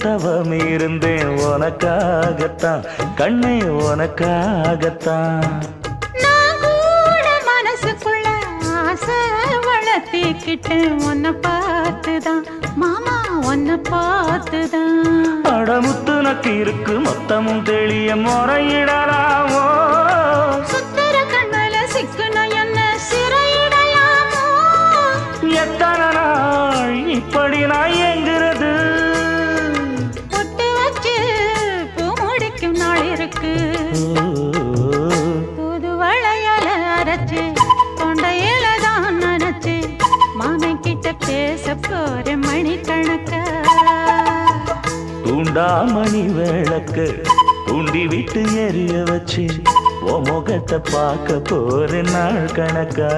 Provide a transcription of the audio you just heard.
தவம் இருந்தேன் உனக்காகத்தான் கண்ணே உனக்காகத்தான். நான் கூட மனசுக்குள்ள ஆசை வளர்த்திக்கிட்டேன் உன்னை பார்த்துதான் மாமா உன்னை பார்த்துதான். அடமுத்து நக்கு இருக்கு மொத்தமும் தெளிய முறையிடலாமோ சுத்தர கண்மல சிக்குன என்ன சிறையிடையாமோ. எத்தனை நாள் இப்படி நான் எங்கிறது பொட்டு வச்சு பூ முடிக்கும் நாள் இருக்கு. புது வளையல அரைச்சு கொண்டையில தான் நினைச்சு மாமன் கிட்ட பேச போற மணிக்கணக்கா. தூண்டாமணி விளக்கு தூண்டி விட்டு எரிய வச்சு உன் முகத்தை பார்க்க போற நாள் கணக்கா.